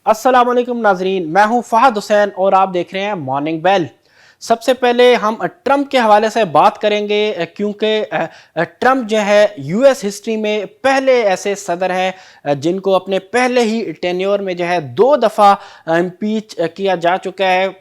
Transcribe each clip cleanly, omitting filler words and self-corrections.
अस्सलाम वालेकुम नाजरीन, मैं हूं फहद हुसैन और आप देख रहे हैं मॉर्निंग बेल। सबसे पहले हम ट्रंप के हवाले से बात करेंगे क्योंकि ट्रंप जो है यूएस हिस्ट्री में पहले ऐसे सदर हैं जिनको अपने पहले ही टेन्योर में जो है 2 दफ़ा इम्पीच किया जा चुका है।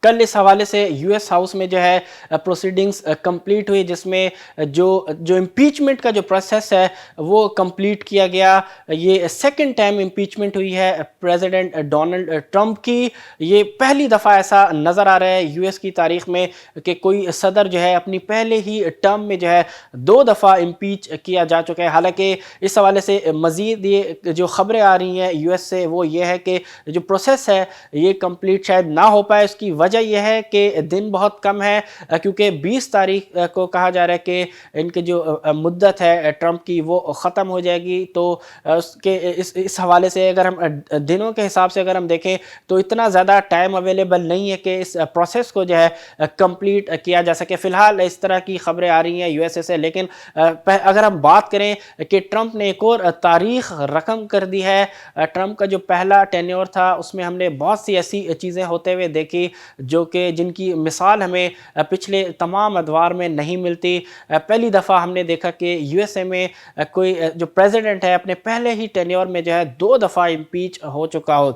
कल इस हवाले से यूएस हाउस में जो है प्रोसीडिंग्स कंप्लीट हुई, जिसमें जो जो इम्पीचमेंट का जो प्रोसेस है वो कंप्लीट किया गया। ये सेकंड टाइम इम्पीचमेंट हुई है प्रेसिडेंट डोनाल्ड ट्रंप की। ये पहली दफ़ा ऐसा नज़र आ रहा है यूएस की तारीख में कि कोई सदर जो है अपनी पहले ही टर्म में जो है 2 दफ़ा इम्पीच किया जा चुका है। हालांकि इस हवाले से मज़ीद ये जो ख़बरें आ रही हैं यूएस से वो ये है कि जो प्रोसेस है ये कंप्लीट शायद ना हो पाए। उसकी वजह यह है कि दिन बहुत कम है, क्योंकि 20 तारीख को कहा जा रहा है कि इनकी जो मुद्दत है ट्रंप की वो ख़त्म हो जाएगी। तो उसके इस हवाले से अगर हम दिनों के हिसाब से अगर हम देखें तो इतना ज़्यादा टाइम अवेलेबल नहीं है कि इस प्रोसेस को जो है कंप्लीट किया जा सके। फ़िलहाल इस तरह की ख़बरें आ रही हैं यूएसए से। लेकिन अगर हम बात करें कि ट्रंप ने एक और तारीख रकम कर दी है। ट्रंप का जो पहला टेन्योर था उसमें हमने बहुत सी ऐसी चीज़ें होते हुए देखी जो कि जिनकी मिसाल हमें पिछले तमाम अदवार में नहीं मिलती। पहली दफ़ा हमने देखा कि यूएसए में कोई जो प्रेसिडेंट है अपने पहले ही टेन्योर में जो है 2 दफ़ा इम्पीच हो चुका हो।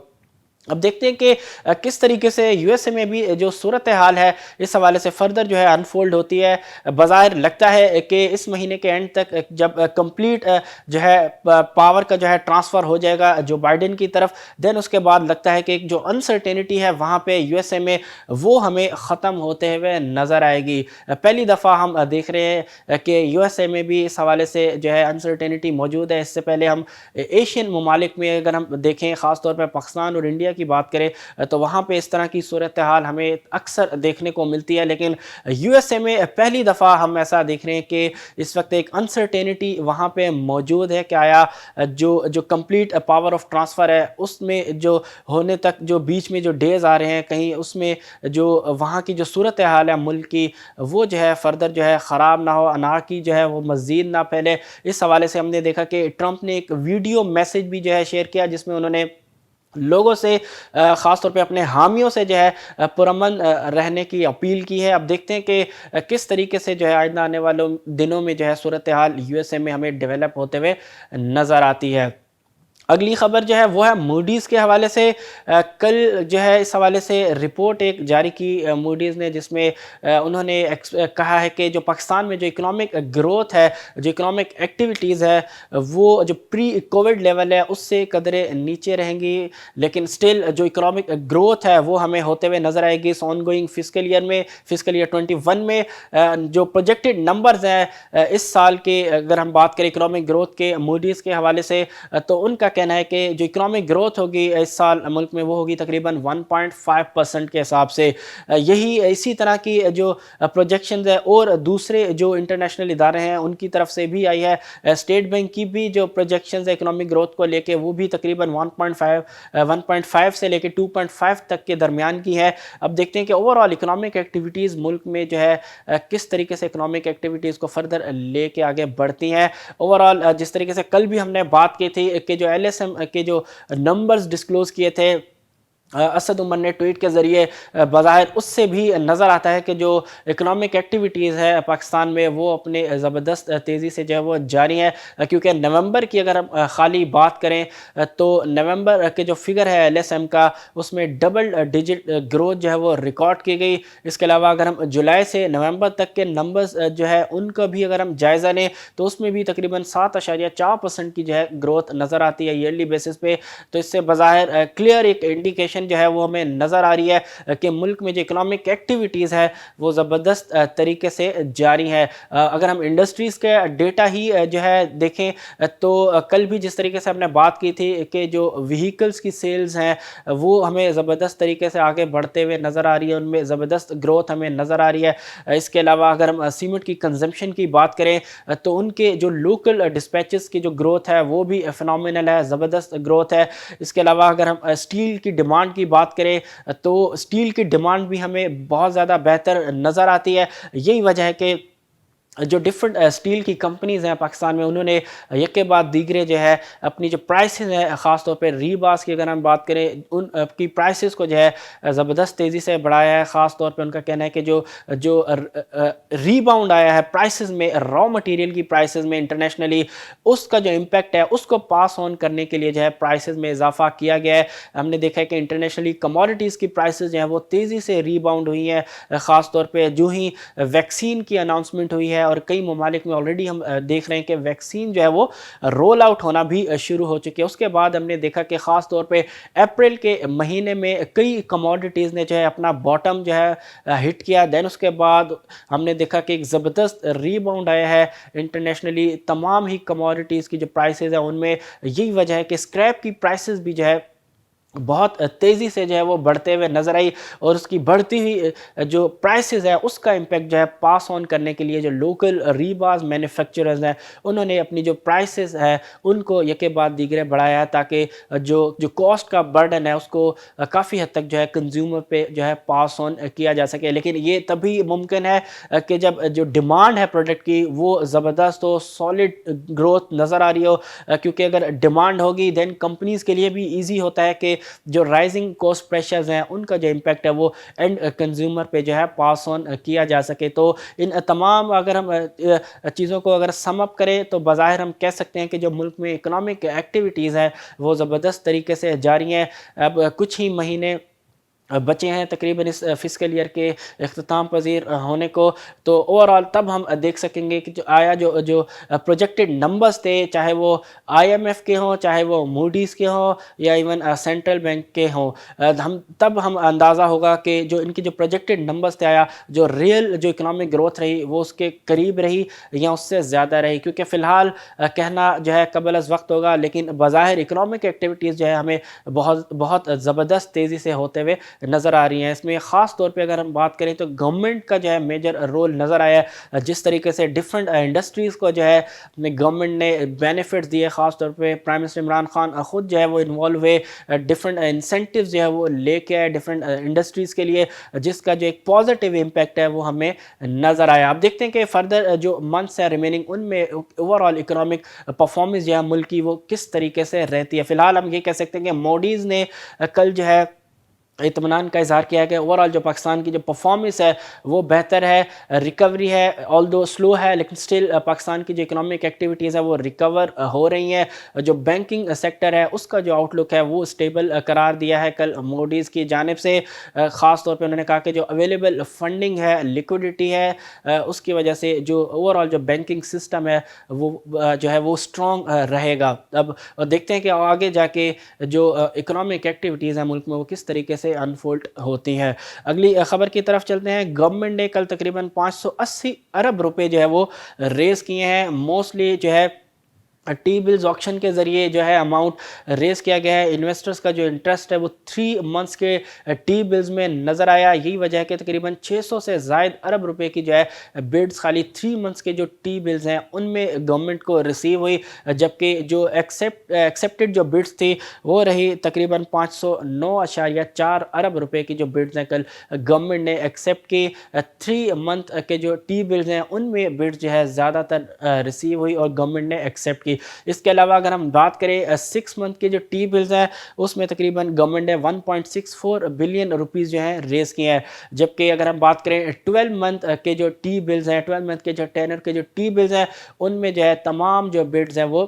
अब देखते हैं कि किस तरीके से यूएसए में भी जो सूरत हाल है इस हवाले से फर्दर जो है अनफोल्ड होती है। बज़ाहिर लगता है कि इस महीने के एंड तक जब कंप्लीट जो है पावर का जो है ट्रांसफ़र हो जाएगा जो बाइडेन की तरफ, देन उसके बाद लगता है कि एक जो अनसर्टेनिटी है वहाँ पे यूएसए में वो हमें ख़त्म होते हुए नज़र आएगी। पहली दफ़ा हम देख रहे हैं कि यूएसए में भी इस हवाले से जो है अनसर्टेनिटी मौजूद है। इससे पहले हम एशियन ममालिक में अगर हम देखें, ख़ास तौर पर पाकिस्तान और इंडिया की बात करें तो वहाँ पे इस तरह की सूरत हाल हमें अक्सर देखने को मिलती है। लेकिन यूएसए में पहली दफ़ा हम ऐसा देख रहे हैं कि इस वक्त एक अनसर्टेनिटी वहाँ पे मौजूद है कि आया जो जो कंप्लीट पावर ऑफ ट्रांसफ़र है उसमें जो होने तक जो बीच में जो डेज़ आ रहे हैं कहीं उसमें जो वहाँ की जो सूरत हाल है मुल्क की वो जो है फर्दर जो है ख़राब ना हो, अना की जो है वो मज़ीद ना फैले। इस हवाले से हमने देखा कि ट्रंप ने एक वीडियो मैसेज भी जो है शेयर किया जिसमें उन्होंने लोगों से ख़ास तौर पे अपने हामियों से जो है पुरअमन रहने की अपील की है। अब देखते हैं कि किस तरीके से जो है आइंदा आने वालों दिनों में जो है सूरत हाल यूएसए में हमें डेवलप होते हुए नज़र आती है। अगली खबर जो है वो है मूडीज़ के हवाले से। कल जो है इस हवाले से रिपोर्ट एक जारी की मूडीज़ ने, जिसमें उन्होंने कहा है कि जो पाकिस्तान में जो इकोनॉमिक ग्रोथ है, जो इकोनॉमिक एक्टिविटीज़ है वो जो प्री कोविड लेवल है उससे कदरे नीचे रहेंगी। लेकिन स्टिल जो इकोनॉमिक ग्रोथ है वो हमें होते हुए नज़र आएगी इस ऑनगोइंग फिस्कल ईयर में, फिस्कल ईयर 21 में। जो प्रोजेक्टेड नंबर्स हैं इस साल के, अगर हम बात करें इकोनॉमिक ग्रोथ के मूडीज़ के हवाले से, तो उनका कहना है कि जो इकोनॉमिक ग्रोथ होगी इस साल मुल्क में वो होगी तकरीबन 1.5% के हिसाब से। यही इसी तरह की जो प्रोजेक्शंस है और दूसरे जो इंटरनेशनल इदारे हैं उनकी तरफ से भी आई है। स्टेट बैंक की भी जो प्रोजेक्शंस है इकोनॉमिक ग्रोथ को लेके वो भी तकरीबन 1.5 से लेके 2.5 तक के दरमियान की है। अब देखते हैं कि ओवरऑल इकोनॉमिक एक्टिविटीज़ मुल्क में जो है किस तरीके से इकोनॉमिक एक्टिविटीज़ को फर्दर लेके आगे बढ़ती हैं। ओवरऑल जिस तरीके से कल भी हमने बात की थी कि जो एलएसएम के जो नंबर्स डिस्क्लोज़ किए थे असद उमर ने ट्वीट के ज़रिए, बज़ाहिर उससे भी नज़र आता है कि जो इकोनॉमिक एक्टिविटीज़ है पाकिस्तान में वो अपने ज़बरदस्त तेज़ी से जो है वो जारी है। क्योंकि नवंबर की अगर हम खाली बात करें तो नवंबर के जो फिगर है एलएसएम का उसमें डबल डिजिट ग्रोथ जो है वो रिकॉर्ड की गई। इसके अलावा अगर हम जुलाई से नवंबर तक के नंबर्स जो है उनका भी अगर हम जायज़ा लें तो उसमें भी तकरीबन 7.4% की जो है ग्रोथ नज़र आती है ईयरली बेसिस पे। तो इससे बज़ाहिर क्लियर एक इंडिकेशन जो है वो हमें नज़र आ रही है कि मुल्क में जो इकोनॉमिक एक्टिविटीज़ है वो ज़बरदस्त तरीके से जारी है। अगर हम इंडस्ट्रीज़ के डेटा ही जो है देखें तो कल भी जिस तरीके से हमने बात की थी कि जो व्हीकल्स की सेल्स हैं वो हमें ज़बरदस्त तरीके से आगे बढ़ते हुए नज़र आ रही है, उनमें ज़बरदस्त ग्रोथ हमें नज़र आ रही है। इसके अलावा अगर हम सीमेंट की कंजम्पशन की बात करें तो उनके जो लोकल डिस्पैचेस की जो ग्रोथ है वो भी फिनोमिनल है, ज़बरदस्त ग्रोथ है। इसके अलावा अगर हम स्टील की डिमांड की बात करें तो स्टील की डिमांड भी हमें बहुत ज़्यादा बेहतर नज़र आती है। यही वजह है कि جو ڈفرنٹ اسٹیل کی کمپنیز ہیں پاکستان میں، انہوں نے یک کے بعد دیگرے جو ہے اپنی جو پرائسز ہیں، خاص طور پہ ریباس کی اگر ہم بات کریں، ان کی پرائسز کو جو ہے زبردست تیزی سے بڑھایا ہے. خاص طور پہ ان کا کہنا ہے کہ جو ریباؤنڈ آیا ہے پرائسز میں، را مٹیریل کی پرائسز میں انٹرنیشنلی، اس کا جو امپیکٹ ہے اس کو پاس آن کرنے کے لیے جو ہے پرائسز میں اضافہ کیا گیا ہے. ہم نے دیکھا ہے کہ انٹرنیشنلی کموڈیٹیز کی پرائسز جو ہیں وہ تیزی سے ریباؤنڈ ہوئی ہیں. خاص طور پہ جو ہی ویکسین کی اناؤنسمنٹ ہوئی ہے، اور کئی ممالک میں آلریڈی ہم دیکھ رہے ہیں کہ ویکسین جو ہے وہ رول آؤٹ ہونا بھی شروع ہو چکی ہے. اس کے بعد ہم نے دیکھا کہ خاص طور پہ اپریل کے مہینے میں کئی کموڈیٹیز نے جو ہے اپنا باٹم جو ہے ہٹ کیا. دین اس کے بعد ہم نے دیکھا کہ ایک زبردست ریباؤنڈ آیا ہے انٹرنیشنلی. تمام ہی کموڈیٹیز کی جو پرائسز ہیں ان میں یہی وجہ ہے کہ اسکریپ کی پرائسز بھی جو ہے بہت تیزی سے جو ہے وہ بڑھتے ہوئے نظر آئی، اور اس کی بڑھتی ہوئی جو پرائسز ہے اس کا امپیکٹ جو ہے پاس آن کرنے کے لیے جو لوکل ریباز مینوفیکچررز ہیں انہوں نے اپنی جو پرائسز ہے ان کو یکے بعد دیگرے بڑھایا ہے، تاکہ جو کاسٹ کا برڈن ہے اس کو کافی حد تک جو ہے کنزیومر پہ جو ہے پاس آن کیا جا سکے. لیکن یہ تبھی ممکن ہے کہ جب جو ڈیمانڈ ہے پروڈکٹ کی وہ زبردست ہو، سالڈ گروتھ نظر آ رہی ہو. کیونکہ اگر ڈیمانڈ ہوگی دین کمپنیز کے لیے بھی ایزی ہوتا ہے کہ جو رائزنگ کاسٹ پریشرز ہیں ان کا جو امپیکٹ ہے وہ اینڈ کنزیومر پہ جو ہے پاس آن کیا جا سکے. تو ان تمام اگر ہم چیزوں کو اگر سم اپ کریں تو بظاہر ہم کہہ سکتے ہیں کہ جو ملک میں اکنامک ایکٹیویٹیز ہیں وہ زبردست طریقے سے جاری ہیں. اب کچھ ہی مہینے بچے ہیں تقریباً اس فسکل ایئر کے اختتام پذیر ہونے کو. تو اوور آل تب ہم دیکھ سکیں گے کہ جو پروجیکٹڈ نمبرز تھے، چاہے وہ آئی ایم ایف کے ہوں، چاہے وہ موڈیز کے ہوں، یا ایون سینٹرل بینک کے ہوں، تب ہم اندازہ ہوگا کہ جو ان کی جو پروجیکٹڈ نمبرز تھے، آیا جو ریئل جو اکنامک گروتھ رہی وہ اس کے قریب رہی یا اس سے زیادہ رہی. کیونکہ فی الحال کہنا جو ہے قبل از وقت ہوگا، لیکن بظاہر اکنامک ایکٹیویٹیز جو ہے ہمیں بہت زبردست تیزی سے ہوتے ہوئے نظر آ رہی ہیں. اس میں خاص طور پہ اگر ہم بات کریں تو گورنمنٹ کا جو ہے میجر رول نظر آیا ہے. جس طریقے سے ڈفرنٹ انڈسٹریز کو جو ہے گورنمنٹ نے بینیفٹس دیے، خاص طور پہ پرائم منسٹر عمران خان خود جو ہے وہ انوالو ہوئے، ڈفرنٹ انسینٹیوز جو ہے وہ لے کے آئے ڈفرنٹ انڈسٹریز کے لیے، جس کا جو ایک پازیٹیو امپیکٹ ہے وہ ہمیں نظر آیا. آپ دیکھتے ہیں کہ فردر جو منتھس ہیں ریمیننگ ان میں اوور آل اکنامک پرفارمنس جو ہے ملک کی وہ کس طریقے سے رہتی ہے. فی الحال ہم یہ کہہ سکتے ہیں کہ موڈیز نے کل جو ہے اطمینان کا اظہار کیا کہ اوور آل جو پاکستان کی جو پرفارمنس ہے وہ بہتر ہے، ریکوری ہے، آلدو سلو ہے، لیکن سٹل پاکستان کی جو اکنامک ایکٹیویٹیز ہیں وہ ریکور ہو رہی ہیں. جو بینکنگ سیکٹر ہے اس کا جو آؤٹ لک ہے وہ اسٹیبل قرار دیا ہے کل موڈیز کی جانب سے. خاص طور پہ انہوں نے کہا کہ جو اویلیبل فنڈنگ ہے، لیکوڈیٹی ہے، اس کی وجہ سے جو اوور آل جو بینکنگ سسٹم ہے وہ جو ہے وہ اسٹرانگ رہے گا. اب دیکھتے ہیں کہ آگے جا کے جو اکنامک ایکٹیویٹیز ہیں ملک میں وہ کس طریقے سے انفولڈ ہوتی ہیں. اگلی خبر کی طرف چلتے ہیں. گورنمنٹ نے کل تقریباً 580 ارب روپے جو ہے وہ ریز کیے ہیں. موسٹلی جو ہے ٹی بلز آکشن کے ذریعے جو ہے اماؤنٹ ریز کیا گیا ہے. انویسٹرز کا جو انٹرسٹ ہے وہ 3 منتھس کے ٹی بلز میں نظر آیا. یہی وجہ ہے کہ تقریباً 600 سے زائد ارب روپے کی جو ہے بڈز خالی 3 منتھس کے جو ٹی بلز ہیں ان میں گورنمنٹ کو ریسیو ہوئی، جبکہ جو ایکسیپٹڈ جو بڈز تھی وہ رہی تقریباً 509.4 ارب روپے کی جو بڈز ہیں کل گورنمنٹ نے ایکسیپٹ کی. 3 منتھ کے جو ٹی بلز ہیں ان میں بڈز جو ہے زیادہ تر ریسیو ہوئی اور گورنمنٹ نے ایکسیپٹ کی. اس کے علاوہ اگر ہم بات کریں 6 منتھ کے جو ٹی بلز ہیں اس میں تقریباً گورنمنٹ نے 1.64 بلین روپیز جو ہیں ریز کیے ہیں. جبکہ اگر ہم بات کریں 12 منتھ کے جو ٹی بلز ہیں، 12 منتھ کے جو ٹینر کے جو ٹی بلز ہیں ان میں جو ہے تمام جو بڈز ہیں وہ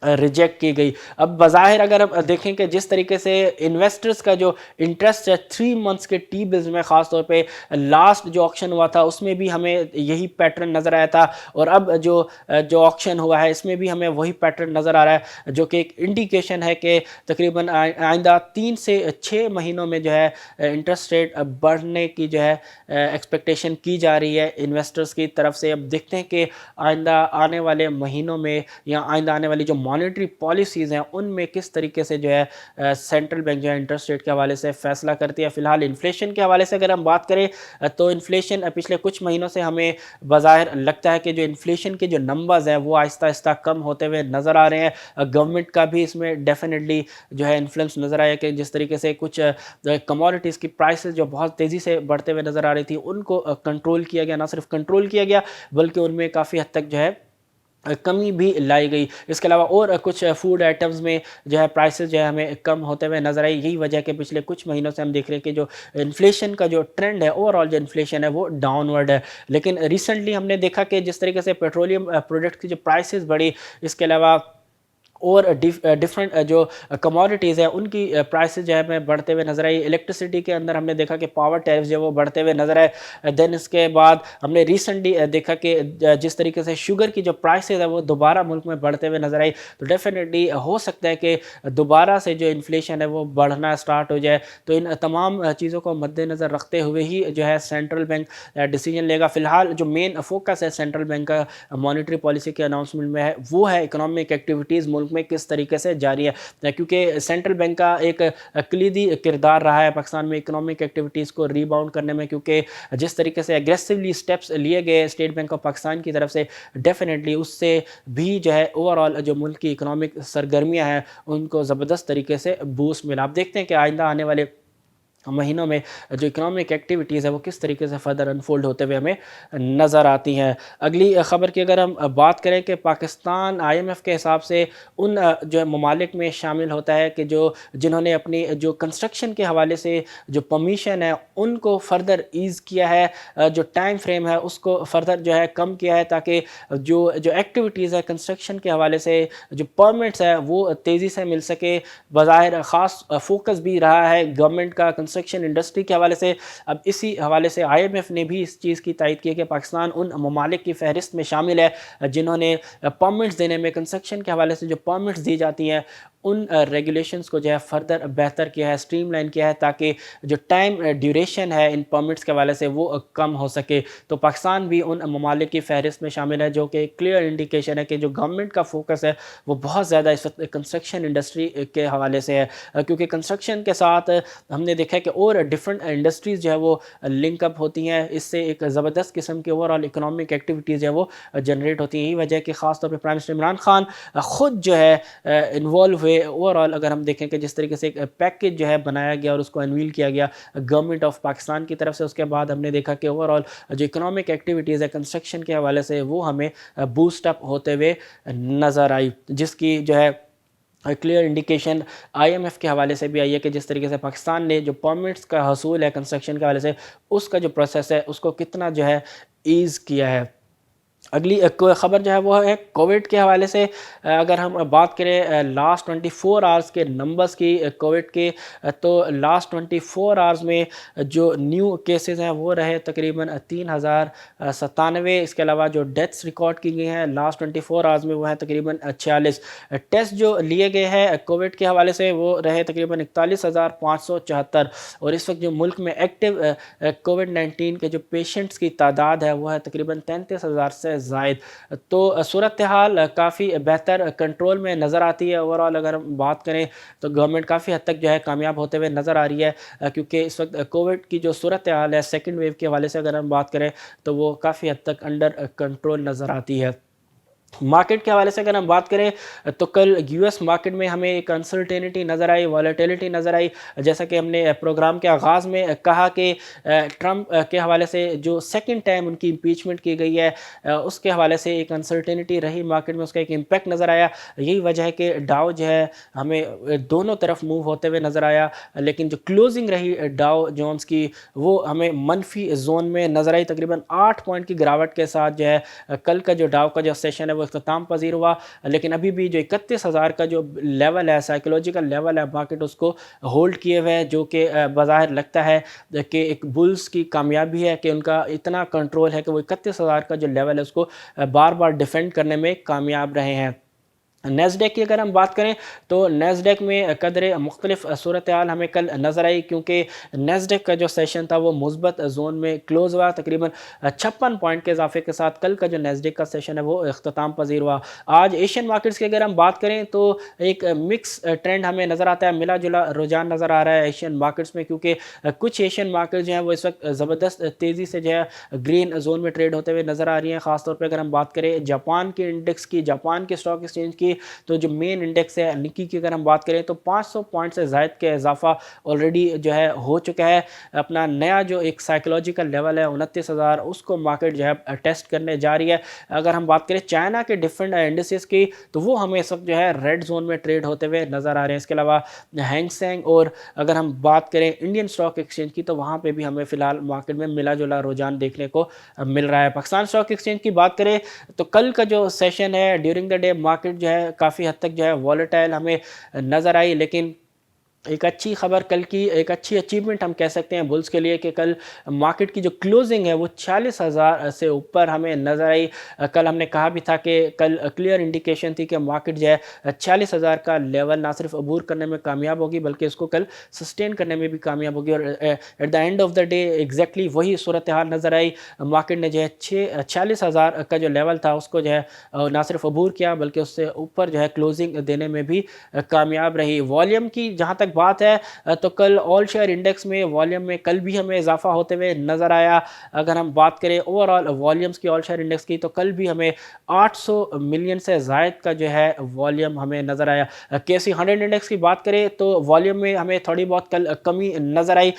ریجیکٹ کی گئی. اب بظاہر اگر ہم دیکھیں کہ جس طریقے سے انویسٹرز کا جو انٹرسٹ ہے 3 منتھس کے ٹی بلز میں، خاص طور پہ لاسٹ جو آکشن ہوا تھا اس میں بھی ہمیں یہی پیٹرن نظر آیا تھا، اور اب جو آکشن ہوا ہے اس میں بھی ہمیں وہی پیٹرن نظر آ رہا ہے، جو کہ ایک انڈیکیشن ہے کہ تقریباً آئندہ 3 سے 6 مہینوں میں جو ہے انٹرسٹ ریٹ بڑھنے کی جو ہے ایکسپیکٹیشن کی جا رہی ہے انویسٹرز کی طرف سے. اب دیکھتے ہیں کہ آئندہ آنے والے مہینوں میں یا آئندہ آنے والی جو मॉनेटरी पॉलिसीज़ हैं उनमें किस तरीके से जो है सेंट्रल बैंक जो है इंटरेस्ट रेट के हवाले से फ़ैसला करती है। फ़िलहाल इन्फ्लेशन के हवाले से अगर हम बात करें तो इन्फ्लेशन पिछले कुछ महीनों से हमें बज़ाहिर लगता है कि जो इन्फ्लेशन के जो नंबर्स हैं वो आहिस्ता आहिस्ता कम होते हुए नज़र आ रहे हैं। गवर्नमेंट का भी इसमें डेफिनेटली जो है इन्फ्लुएंस नज़र आया कि जिस तरीके से कुछ कमोडिटीज़ की प्राइसेस जो बहुत तेज़ी से बढ़ते हुए नज़र आ रही थी उनको कंट्रोल किया गया, ना सिर्फ कंट्रोल किया गया बल्कि उनमें काफ़ी हद तक जो है कमी भी लाई गई। इसके अलावा और कुछ फूड आइटम्स में जो है प्राइसेस जो है हमें कम होते हुए नज़र आई। यही वजह है कि पिछले कुछ महीनों से हम देख रहे हैं कि जो इन्फ्लेशन का जो ट्रेंड है, ओवरऑल जो इन्फ्लेशन है वो डाउनवर्ड है। लेकिन रिसेंटली हमने देखा कि जिस तरीके से पेट्रोलियम प्रोडक्ट की जो प्राइसेस बढ़ी, इसके अलावा और डिफरेंट जो कमोडिटीज़ हैं उनकी प्राइसेस जो है हमें बढ़ते हुए नज़र आई। इलेक्ट्रिसिटी के अंदर हमने देखा कि पावर टैरिफ्स जो है वो बढ़ते हुए नज़र आए। देन इसके बाद हमने रिसेंटली देखा कि जिस तरीके से शुगर की जो प्राइसेस है वो दोबारा मुल्क में बढ़ते हुए नज़र आई। तो डेफिनेटली हो सकता है कि दोबारा से जो इन्फ्लेशन है वो बढ़ना स्टार्ट हो जाए। तो इन तमाम चीज़ों को मद्देनज़र रखते हुए ही जो है सेंट्रल बैंक डिसीजन लेगा। फ़िलहाल जो मेन फोकस है सेंट्रल बैंक का मॉनेटरी पॉलिसी के अनाउंसमेंट में है वो है इकोनॉमिक एक्टिविटीज़ मुल्क में किस तरीके से जारी है, क्योंकि सेंट्रल बैंक का एक कलीदी किरदार रहा है पाकिस्तान में इकोनॉमिक एक्टिविटीज़ को रीबाउंड करने में, क्योंकि जिस तरीके से एग्रेसिवली स्टेप्स लिए गए स्टेट बैंक ऑफ पाकिस्तान की तरफ से डेफिनेटली उससे भी जो है ओवरऑल जो मुल्क की इकोनॉमिक सरगर्मियाँ हैं उनको ज़बरदस्त तरीके से बूस्ट मिला। आप देखते हैं कि आइंदा आने वाले महीनों में जो इकोनॉमिक एक्टिविटीज़ है वो किस तरीके से फर्दर अनफोल्ड होते हुए हमें नज़र आती हैं। अगली ख़बर की अगर हम बात करें कि पाकिस्तान आईएमएफ के हिसाब से उन जो है ममालिक में शामिल होता है कि जिन्होंने अपनी जो कंस्ट्रक्शन के हवाले से जो परमिशन है उनको फर्दर ईज़ किया है, जो टाइम फ्रेम है उसको फर्दर जो है कम किया है, ताकि जो एक्टिविटीज़ है कंस्ट्रक्शन के हवाले से जो परमिट्स है वो तेज़ी से मिल सके। बज़ाहिर ख़ास फोकस भी रहा है गवर्नमेंट का कंस्ट्रक्शन इंडस्ट्री के हवाले से। अब इसी हवाले से आईएमएफ ने भी इस चीज़ की तायद की है कि पाकिस्तान उन ममालिक की फहरिस्त में शामिल है जिन्होंने परमिट्स देने में, कंस्ट्रक्शन के हवाले से जो परमिट्स दी जाती हैं उन रेगुलेशंस को जो है फर्दर बेहतर किया है, स्ट्रीमलाइन किया है, ताकि जो टाइम ड्यूरेशन है इन परमिट्स के हवाले से वो कम हो सके। तो पाकिस्तान भी उन ममालिक की फहरिस्त में शामिल है, जो कि क्लियर इंडिकेशन है कि जो गवर्नमेंट का फोकस है वो बहुत ज़्यादा इस वक्त कंस्ट्रक्शन इंडस्ट्री के हवाले से है, क्योंकि कंस्ट्रक्शन के साथ हमने देखा है कि और डिफरेंट इंडस्ट्रीज़ जो है वो लिंकअप होती हैं। इससे एक ज़बरदस्त किस्म की ओवरऑल इकोनॉमिक एक्टिविटीज़ जो है वो जनरेट होती हैं। यही वजह है कि ख़ास तौर पर प्राइम मिनिस्टर इमरान खान ख़ुद जो है इन्वॉल्व हुए। ओवरऑल अगर हम देखें कि जिस तरीके से एक पैकेज जो है बनाया गया और उसको अनवील किया गया गवर्नमेंट ऑफ पाकिस्तान की तरफ से, उसके बाद हमने देखा कि ओवरऑल जो इकोनॉमिक एक्टिविटीज़ है कंस्ट्रक्शन के हवाले से वो हमें बूस्ट अप होते हुए नज़र आई, जिसकी जो है क्लियर इंडिकेशन आईएमएफ के हवाले से भी आई है कि जिस तरीके से पाकिस्तान ने जो परमिट्स का हसूल है कंस्ट्रक्शन के हवाले से उसका जो प्रोसेस है उसको कितना जो है ईज़ किया है। अगली ख़बर जो है वो है कोविड के हवाले से। अगर हम बात करें लास्ट 24 आवर्स के नंबर्स की कोविड के, तो लास्ट 24 आवर्स में जो न्यू केसेस हैं वो रहे तकरीबन 3097। इसके अलावा जो डेथ्स रिकॉर्ड की गई हैं लास्ट 24 आवर्स में वो है तकरीबन 46। टेस्ट जो लिए गए हैं कोविड के हवाले से वो रहे तकरीबन 41,574। और इस वक्त जो मुल्क में एक्टिव कोविड-19 के जो पेशेंट्स की तादाद है वो है तकरीबन 33,000 से ज़ायद। तो सूरत हाल काफ़ी बेहतर कंट्रोल में नज़र आती है। ओवरऑल अगर हम बात करें तो गवर्नमेंट काफ़ी हद तक जो है कामयाब होते हुए नज़र आ रही है, क्योंकि इस वक्त कोविड की जो सूरत हाल है सेकंड वेव के हवाले से अगर हम बात करें तो वो काफ़ी हद तक अंडर कंट्रोल नज़र आती है। मार्केट के हवाले से अगर हम बात करें तो कल यूएस मार्केट में हमें एक अनसर्टेनिटी नज़र आई, वॉलेटिलिटी नज़र आई। जैसा कि हमने प्रोग्राम के आगाज़ में कहा कि ट्रंप के हवाले से जो सेकंड टाइम उनकी इम्पीचमेंट की गई है उसके हवाले से एक अनसर्टेनिटी रही मार्केट में, उसका एक इम्पैक्ट नज़र आया। यही वजह है कि डाउ जो है हमें दोनों तरफ मूव होते हुए नज़र आया, लेकिन जो क्लोजिंग रही डाउ जोन्स की वो हमें मनफी जोन में नज़र आई। तकरीबन 8 पॉइंट की गिरावट के साथ जो है कल का जो डाउ का जो सेशन है वो इख्तिताम पजीर हुआ, लेकिन अभी भी जो 31,000 का जो लेवल है, साइकोलॉजिकल लेवल है, मार्केट उसको होल्ड किए हुए है, जो कि बाज़ाहिर लगता है कि एक बुल्स की कामयाबी है कि उनका इतना कंट्रोल है कि वो 31,000 का जो लेवल है उसको बार बार डिफेंड करने में कामयाब रहे हैं। نیسڈیک کی اگر ہم بات کریں تو نیسڈیک میں قدر مختلف صورتحال ہمیں کل نظر آئی، کیونکہ نیسڈیک کا جو سیشن تھا وہ مثبت زون میں کلوز ہوا، تقریباً 56 پوائنٹ کے اضافے کے ساتھ کل کا جو نیسڈیک کا سیشن ہے وہ اختتام پذیر ہوا۔ آج ایشین مارکیٹس کی اگر ہم بات کریں تو ایک مکس ٹرینڈ ہمیں نظر آتا ہے، ملا جلا رجحان نظر آ رہا ہے ایشین مارکیٹس میں، کیونکہ کچھ ایشین مارکیٹس جو ہیں وہ اس وقت زبردست تیزی سے جو ہے گرین زون میں ٹریڈ ہوتے ہوئے نظر آ رہی ہیں۔ خاص طور پہ اگر ہم بات کریں جاپان کے انڈیکس کی، جاپان کے اسٹاک ایکسچینج کی، تو جو مین انڈیکس ہے نکی کی اگر ہم بات کریں تو 500 پوائنٹ سے زائد کے اضافہ آلریڈی جو ہے ہو چکا ہے۔ اپنا نیا جو ایک سائیکلوجیکل لیول ہے 29,000، اس کو مارکیٹ جو ہے ٹیسٹ کرنے جا رہی ہے۔ اگر ہم بات کریں چائنا کے ڈیفرنٹ انڈیسز کی تو وہ ہمیں اس وقت جو ہے ریڈ زون میں ٹریڈ ہوتے ہوئے نظر آ رہے ہیں۔ اس کے علاوہ ہینگ سینگ، اور اگر ہم بات کریں انڈین اسٹاک ایکسچینج کی تو وہاں پہ بھی ہمیں فی الحال مارکیٹ میں ملا جلا رجحان دیکھنے کو مل رہا ہے۔ پاکستان اسٹاک ایکسچینج کی بات کریں تو کل کا جو سیشن ہے ڈیورنگ دا ڈے مارکیٹ جو ہے کافی حد تک جو ہے والیٹائل ہمیں نظر آئی، لیکن ایک اچھی خبر کل کی، ایک اچھی اچیومنٹ ہم کہہ سکتے ہیں بلز کے لیے کہ کل مارکیٹ کی جو کلوزنگ ہے وہ 46,000 سے اوپر ہمیں نظر آئی۔ کل ہم نے کہا بھی تھا کہ کل کلیئر انڈیکیشن تھی کہ مارکیٹ جو ہے 46,000 کا لیول نہ صرف عبور کرنے میں کامیاب ہوگی بلکہ اس کو کل سسٹین کرنے میں بھی کامیاب ہوگی، اور at the end of the day exactly وہی صورتحال نظر آئی۔ مارکیٹ نے جو ہے 46,000 کا جو لیول تھا اس کو جو ہے نہ صرف عبور کیا بلکہ اس سے اوپر جو ہے کلوزنگ دینے میں بھی کامیاب رہی۔ والیوم کی جہاں تک بات ہے تو کل آل شیئر انڈیکس میں والیوم میں کل بھی ہمیں اضافہ ہوتے ہوئے نظر آیا۔ اگر ہم بات کریں اوور آل والیومز کی آل شیئر انڈیکس کی تو کل بھی ہمیں 800 ملین سے زائد کا جو ہے والیوم ہمیں نظر آیا۔ کے سی 100 انڈیکس کی بات کریں تو والیوم میں ہمیں تھوڑی بہت کل کمی نظر آئی،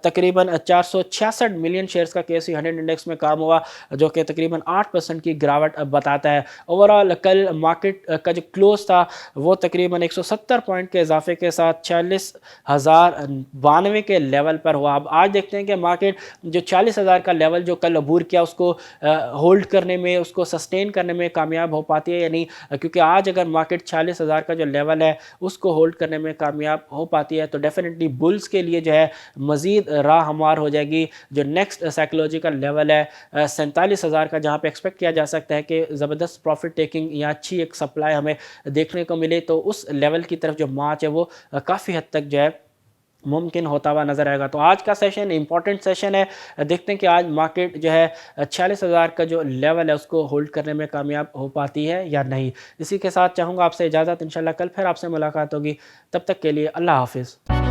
تقریباً 466 ملین شیئرز کا کے سی 100 انڈیکس میں کام ہوا، جو کہ تقریباً 8% کی گراوٹ بتاتا ہے۔ اوور آل کل مارکیٹ کا جو کلوز تھا وہ تقریباً 170 پوائنٹ کے اضافے کے ساتھ 40,092 کے لیول پر ہوا۔ اب آج دیکھتے ہیں کہ مارکیٹ جو 40,000 کا لیول جو کل عبور کیا اس کو ہولڈ کرنے میں، اس کو سسٹین کرنے میں کامیاب ہو پاتی ہے یا نہیں، کیونکہ آج اگر مارکیٹ 40,000 کا جو لیول ہے اس کو ہولڈ کرنے میں کامیاب ہو پاتی ہے تو ڈیفینیٹلی بلز کے لیے جو ہے مزید راہ ہموار ہو جائے گی۔ جو نیکسٹ سائیکلوجیکل لیول ہے 47,000 کا، جہاں پہ ایکسپیکٹ کیا جا سکتا ہے کہ زبردست پروفٹ ٹیکنگ یا اچھی ایک سپلائی ہمیں دیکھنے کو ملے، تو اس لیول کی طرف جو مارچ ہے وہ کافی حد تک جو ہے ممکن ہوتا ہوا نظر آئے گا۔ تو آج کا سیشن امپورٹنٹ سیشن ہے، دیکھتے ہیں کہ آج مارکیٹ جو ہے 46,000 کا جو لیول ہے اس کو ہولڈ کرنے میں کامیاب ہو پاتی ہے یا نہیں۔ اسی کے ساتھ چاہوں گا آپ سے اجازت، انشاءاللہ کل پھر آپ سے ملاقات ہوگی، تب تک کے لیے اللہ حافظ۔